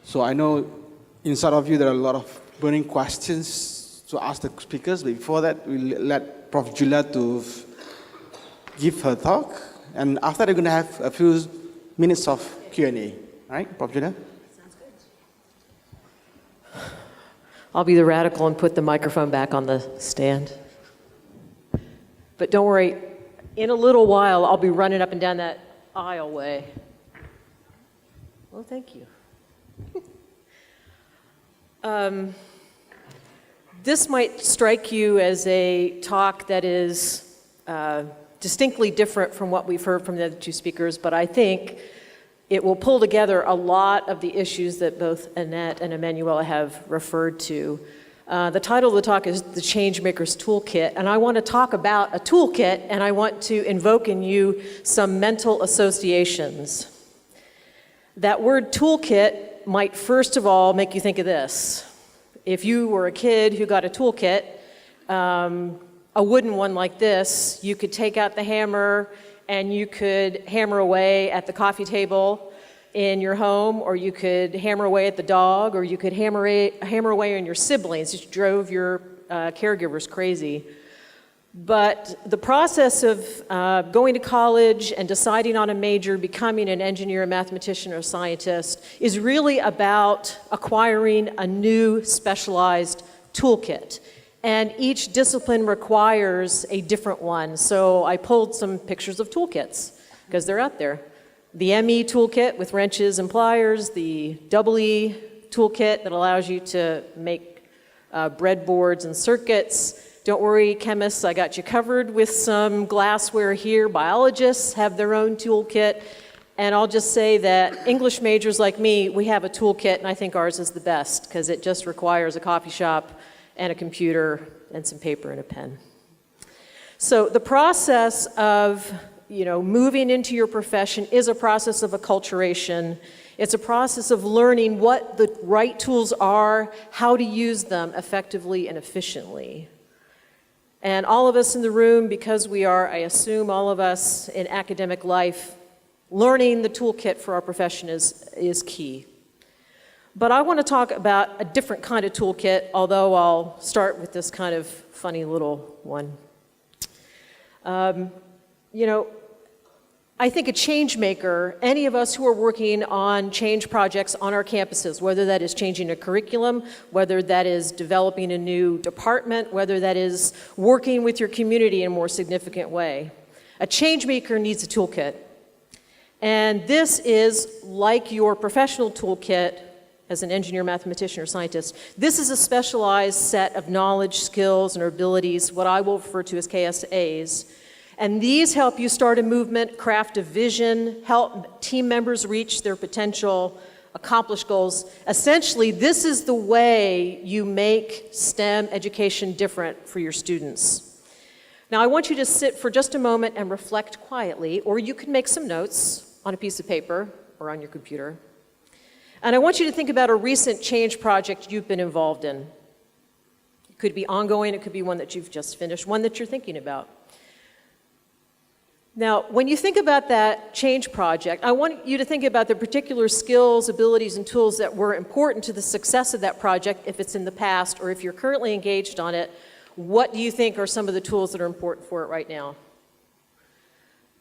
So I know inside of you there are a lot of burning questions to ask the speakers, but before that, we'll let Prof. Julia to give her talk, and after they're going to have a few minutes of Q&A. All right, Prof. Julia? Sounds good. I'll be the radical and put the microphone back on the stand. But don't worry, in a little while, I'll be running up and down that aisleway. Well, thank you. This might strike you as a talk that is distinctly different from what we've heard from the other two speakers, but I think it will pull together a lot of the issues that both Annette and Emanuela have referred to. The title of the talk is The Changemakers Toolkit, and I want to talk about a toolkit, and I want to invoke in you some mental associations. That word toolkit might first of all make you think of this. If you were a kid who got a toolkit, a wooden one like this, you could take out the hammer and you could hammer away at the coffee table in your home, or you could hammer away at the dog, or you could hammer away on your siblings. It drove your caregivers crazy. But the process of going to college and deciding on a major, becoming an engineer, a mathematician, or a scientist is really about acquiring a new specialized toolkit. And each discipline requires a different one. So I pulled some pictures of toolkits, because they're out there. The ME toolkit with wrenches and pliers, the EE toolkit that allows you to make breadboards and circuits. Don't worry, chemists, I got you covered with some glassware here. Biologists have their own toolkit. And I'll just say that English majors like me, we have a toolkit, and I think ours is the best, because it just requires a coffee shop and a computer and some paper and a pen. So the process of moving into your profession is a process of acculturation. It's a process of learning what the right tools are, how to use them effectively and efficiently. And all of us in the room, because we are, I assume, all of us in academic life, learning the toolkit for our profession is key. But I want to talk about a different kind of toolkit, although I'll start with this kind of funny little one. I think a change maker, any of us who are working on change projects on our campuses, whether that is changing a curriculum, whether that is developing a new department, whether that is working with your community in a more significant way, a change maker needs a toolkit. And this is like your professional toolkit as an engineer, mathematician, or scientist. This is a specialized set of knowledge, skills, and abilities, what I will refer to as KSAs. And these help you start a movement, craft a vision, help team members reach their potential, accomplish goals. Essentially, this is the way you make STEM education different for your students. Now, I want you to sit for just a moment and reflect quietly, or you can make some notes on a piece of paper or on your computer. And I want you to think about a recent change project you've been involved in. It could be ongoing, it could be one that you've just finished, one that you're thinking about. Now, when you think about that change project, I want you to think about the particular skills, abilities, and tools that were important to the success of that project, if it's in the past, or if you're currently engaged on it. What do you think are some of the tools that are important for it right now?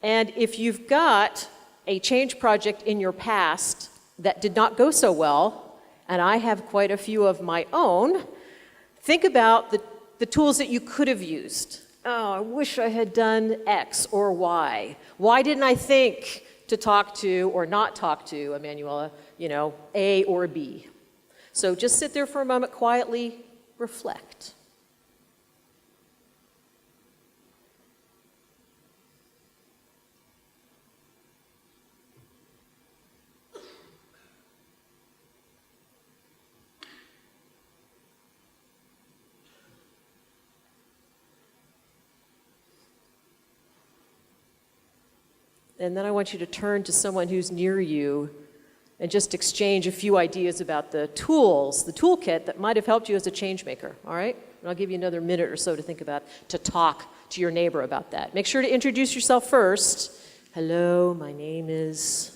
And if you've got a change project in your past that did not go so well, and I have quite a few of my own, think about the tools that you could have used. Oh, I wish I had done X or Y. Why didn't I think to talk to or not talk to, Emanuela, A or B? So just sit there for a moment, quietly reflect. And then I want you to turn to someone who's near you and just exchange a few ideas about the tools, the toolkit that might have helped you as a change maker, all right? And I'll give you another minute or so to think about, to talk to your neighbor about that. Make sure to introduce yourself first. Hello, my name is...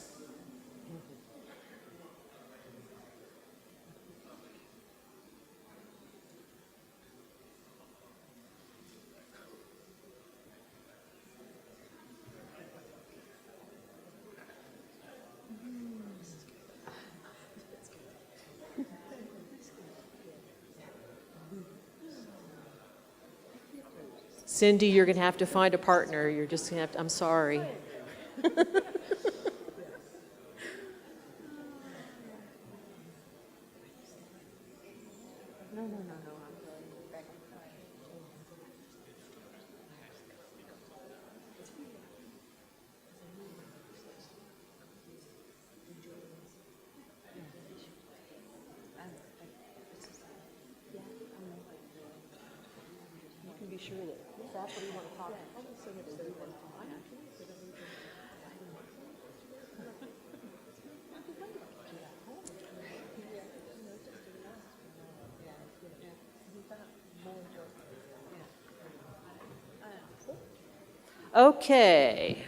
Cindy, you're going to have to find a partner. You're just going to have to, I'm sorry. Okay.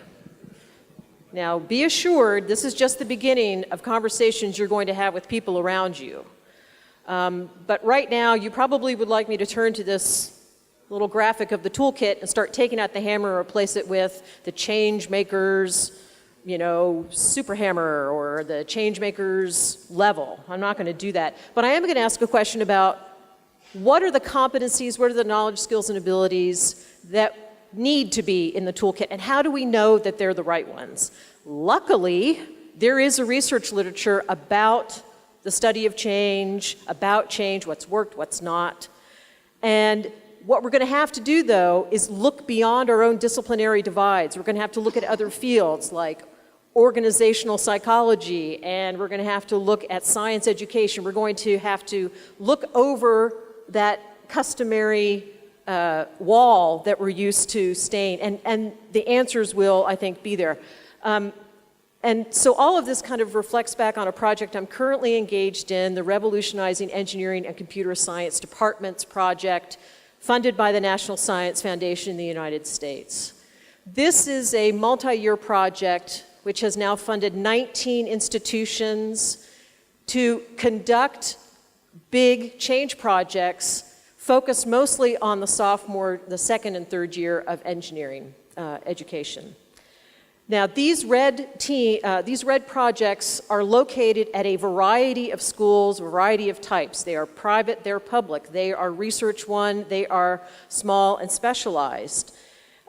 Now, be assured, this is just the beginning of conversations you're going to have with people around you. But right now, you probably would like me to turn to this little graphic of the toolkit and start taking out the hammer and replace it with the Changemakers, super hammer or the Changemakers level. I'm not going to do that. But I am going to ask a question about what are the competencies, what are the knowledge, skills, and abilities that need to be in the toolkit, and how do we know that they're the right ones? Luckily, there is a research literature about the study of change, what's worked, what's not. And what we're going to have to do, though, is look beyond our own disciplinary divides. We're going to have to look at other fields like organizational psychology, and we're going to have to look at science education. We're going to have to look over that customary wall that we're used to staying, and the answers will, I think, be there. And so all of this kind of reflects back on a project I'm currently engaged in, the Revolutionizing Engineering and Computer Science Departments project, funded by the National Science Foundation in the United States. This is a multi-year project which has now funded 19 institutions to conduct big change projects focused mostly on the second and third year of engineering education. Now, these red projects are located at a variety of schools, a variety of types. They are private, they're public, they are research one, they are small and specialized.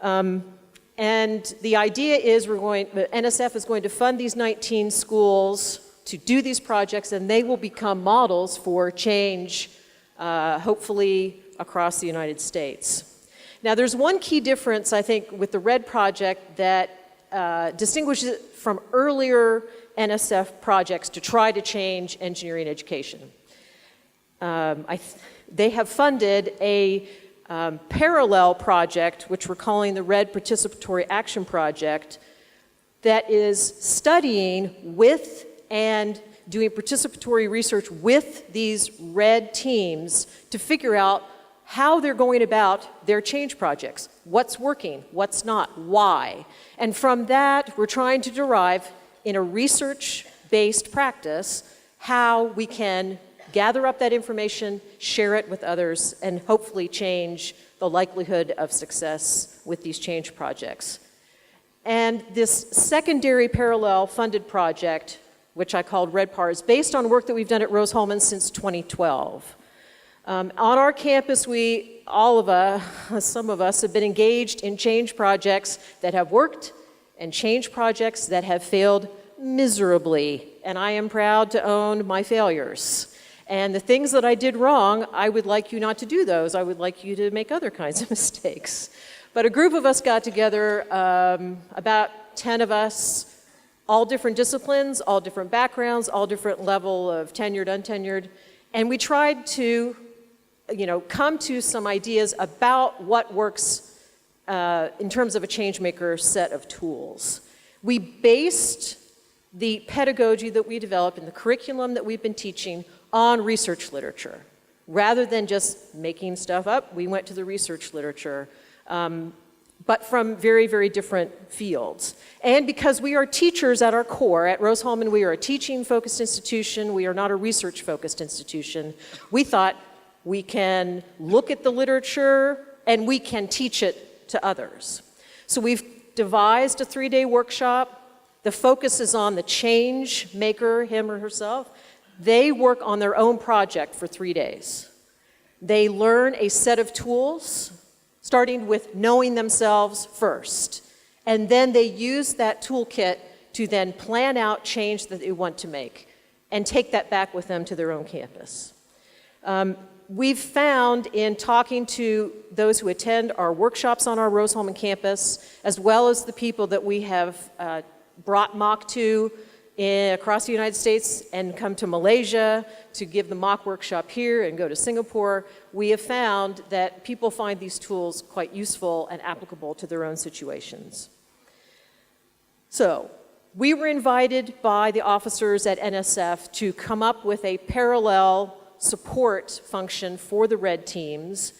And the idea is the NSF is going to fund these 19 schools to do these projects, and they will become models for change, hopefully across the United States. Now, there's one key difference, I think, with the RED project that distinguishes it from earlier NSF projects to try to change engineering education. They have funded a parallel project, which we're calling the RED Participatory Action Project, that is studying with and doing participatory research with these RED teams to figure out how they're going about their change projects. What's working, what's not, why. And from that, we're trying to derive, in a research-based practice, how we can gather up that information, share it with others, and hopefully change the likelihood of success with these change projects. And this secondary parallel funded project, which I called REDPAR, is based on work that we've done at Rose-Hulman since 2012. On our campus, some of us have been engaged in change projects that have worked and change projects that have failed miserably. And I am proud to own my failures. And the things that I did wrong, I would like you not to do those. I would like you to make other kinds of mistakes. But a group of us got together, about 10 of us, all different disciplines, all different backgrounds, all different level of tenured, untenured, and we tried to come to some ideas about what works in terms of a changemaker set of tools. We based the pedagogy that we developed and the curriculum that we've been teaching on research literature. Rather than just making stuff up, we went to the research literature, but from very, very different fields. And because we are teachers at our core, at Rose-Hulman we are a teaching-focused institution, we are not a research-focused institution, we thought we can look at the literature and we can teach it to others. So we've devised a 3-day workshop. The focus is on the change maker, him or herself. They work on their own project for 3 days. They learn a set of tools, starting with knowing themselves first. And then they use that toolkit to then plan out change that they want to make and take that back with them to their own campus. We've found in talking to those who attend our workshops on our Rose-Hulman campus, as well as the people that we have brought mock to across the United States and come to Malaysia to give the mock workshop here and go to Singapore, we have found that people find these tools quite useful and applicable to their own situations. So, we were invited by the officers at NSF to come up with a parallel support function for the red teams.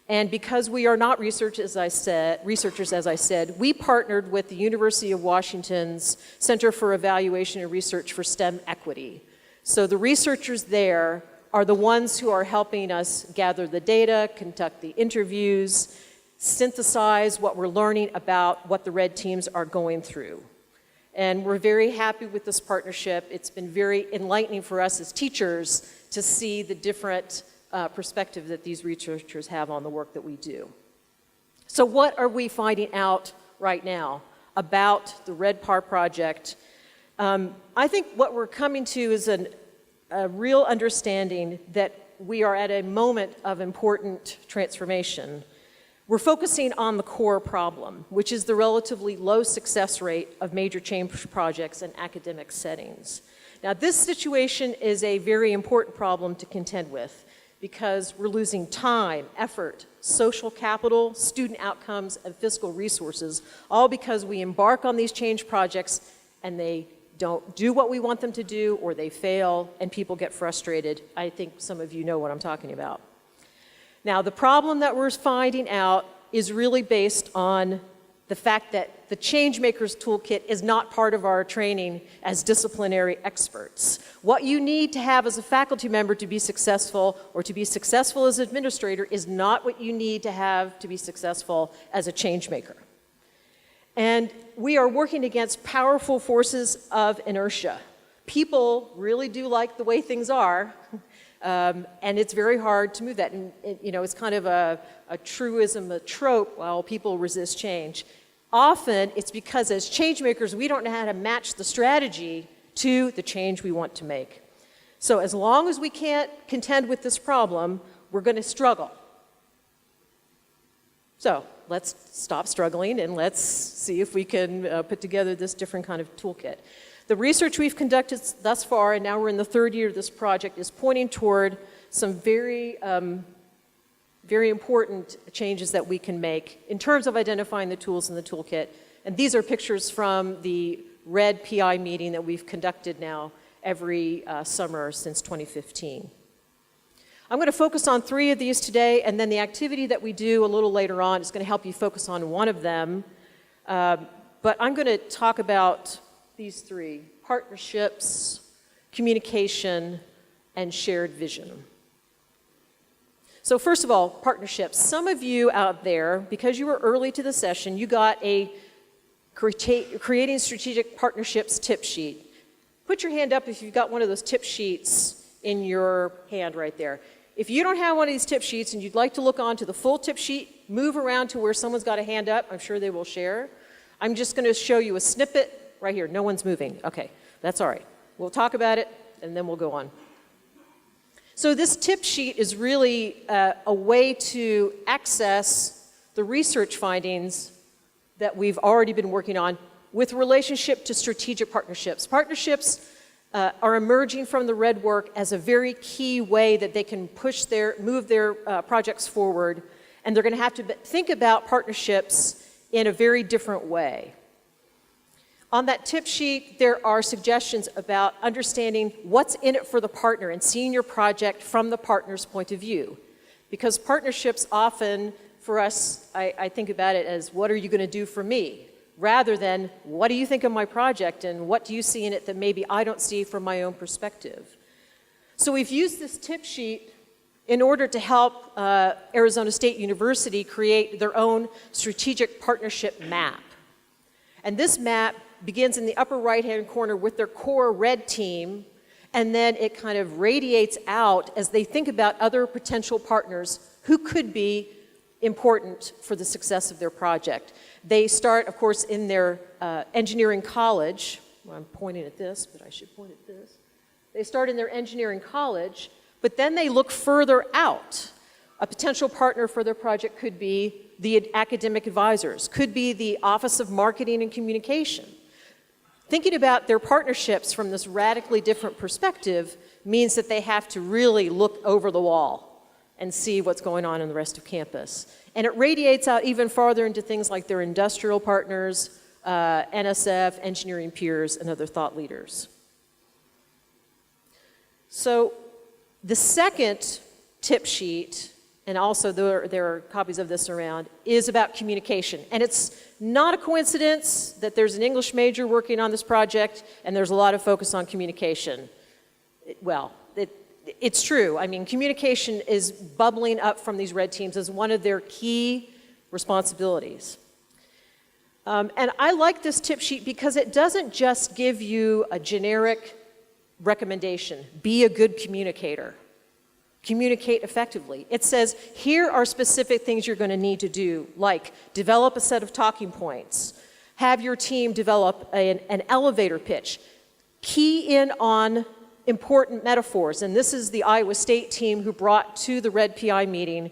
And because we are not researchers, as I said, we partnered with the University of Washington's Center for Evaluation and Research for STEM Equity. So the researchers there are the ones who are helping us gather the data, conduct the interviews, synthesize what we're learning about what the red teams are going through. And we're very happy with this partnership. It's been very enlightening for us as teachers to see the different perspective that these researchers have on the work that we do. So what are we finding out right now about the Red PAR project? I think what we're coming to is a real understanding that we are at a moment of important transformation. We're focusing on the core problem, which is the relatively low success rate of major change projects in academic settings. Now, this situation is a very important problem to contend with because we're losing time, effort, social capital, student outcomes, and fiscal resources, all because we embark on these change projects and they don't do what we want them to do, or they fail, and people get frustrated. I think some of you know what I'm talking about. Now, the problem that we're finding out is really based on the fact that the Changemakers Toolkit is not part of our training as disciplinary experts. What you need to have as a faculty member to be successful, or to be successful as an administrator, is not what you need to have to be successful as a change maker. And we are working against powerful forces of inertia. People really do like the way things are, and it's very hard to move that. And it's kind of a truism, a trope, while people resist change. Often, it's because as change makers, we don't know how to match the strategy to the change we want to make. So as long as we can't contend with this problem, we're going to struggle. So let's stop struggling and let's see if we can put together this different kind of toolkit. The research we've conducted thus far, and now we're in the third year of this project, is pointing toward some very important changes that we can make in terms of identifying the tools in the toolkit. And these are pictures from the RED PI meeting that we've conducted now every summer since 2015. I'm going to focus on 3 of these today, and then the activity that we do a little later on is going to help you focus on one of them. But I'm going to talk about these 3: partnerships, communication, and shared vision. So first of all, partnerships. Some of you out there, because you were early to the session, you got a Creating Strategic Partnerships tip sheet. Put your hand up if you've got one of those tip sheets in your hand right there. If you don't have one of these tip sheets and you'd like to look onto the full tip sheet, move around to where someone's got a hand up. I'm sure they will share. I'm just going to show you a snippet right here. No one's moving. Okay, that's all right. We'll talk about it and then we'll go on. So this tip sheet is really a way to access the research findings that we've already been working on with relationship to strategic partnerships. Partnerships are emerging from the RED work as a very key way that they can move their projects forward, and they're going to have to think about partnerships in a very different way. On that tip sheet, there are suggestions about understanding what's in it for the partner and seeing your project from the partner's point of view. Because partnerships often, for us, I think about it as, what are you going to do for me? Rather than, what do you think of my project and what do you see in it that maybe I don't see from my own perspective? So we've used this tip sheet in order to help Arizona State University create their own strategic partnership map. And this map begins in the upper right-hand corner with their core RED team, and then it kind of radiates out as they think about other potential partners who could be important for the success of their project. They start, of course, in their engineering college. Well, I'm pointing at this, but I should point at this. They start in their engineering college, but then they look further out. A potential partner for their project could be the academic advisors, could be the Office of Marketing and Communication. Thinking about their partnerships from this radically different perspective means that they have to really look over the wall and see what's going on in the rest of campus. And it radiates out even farther into things like their industrial partners, NSF, engineering peers, and other thought leaders. So the second tip sheet, and also there are copies of this around, is about communication. And it's not a coincidence that there's an English major working on this project and there's a lot of focus on communication. It's true. I mean, communication is bubbling up from these red teams as one of their key responsibilities. And I like this tip sheet because it doesn't just give you a generic recommendation, be a good communicator. Communicate effectively. It says, here are specific things you're going to need to do, like develop a set of talking points, have your team develop an elevator pitch, key in on important metaphors, and this is the Iowa State team who brought to the Red PI meeting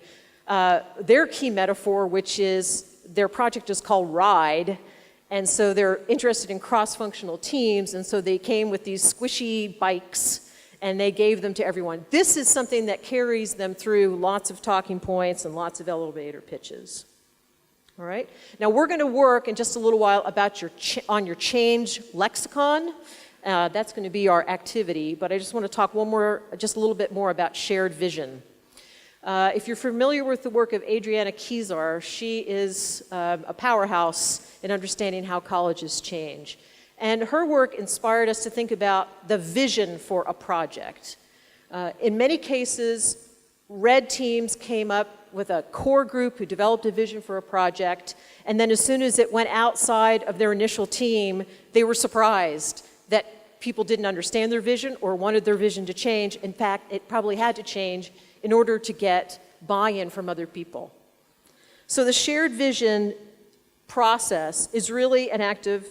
their key metaphor, which is, their project is called RIDE, and so they're interested in cross-functional teams, and so they came with these squishy bikes and they gave them to everyone. This is something that carries them through lots of talking points and lots of elevator pitches. All right? Now we're going to work in just a little while about on your change lexicon. That's going to be our activity, but I just want to talk just a little bit more about shared vision. If you're familiar with the work of Adriana Kezar, she is a powerhouse in understanding how colleges change. And her work inspired us to think about the vision for a project. In many cases, red teams came up with a core group who developed a vision for a project, and then as soon as it went outside of their initial team, they were surprised that people didn't understand their vision or wanted their vision to change. In fact, it probably had to change in order to get buy-in from other people. So the shared vision process is really an act of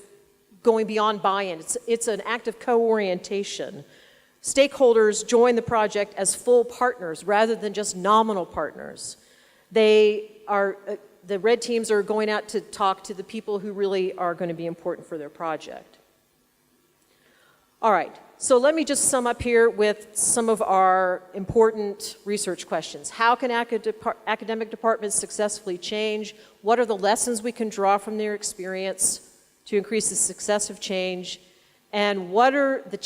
going beyond buy-in. It's an act of co-orientation. Stakeholders join the project as full partners rather than just nominal partners. The red teams are going out to talk to the people who really are going to be important for their project. All right, so let me just sum up here with some of our important research questions. How can academic departments successfully change? What are the lessons we can draw from their experience to increase the success of change? And what are the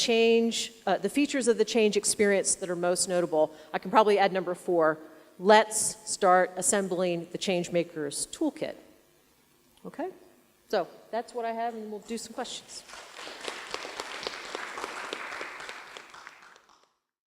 features of the change experience that are most notable? I can probably add number 4. Let's start assembling the Changemakers Toolkit. Okay? So that's what I have, and we'll do some questions.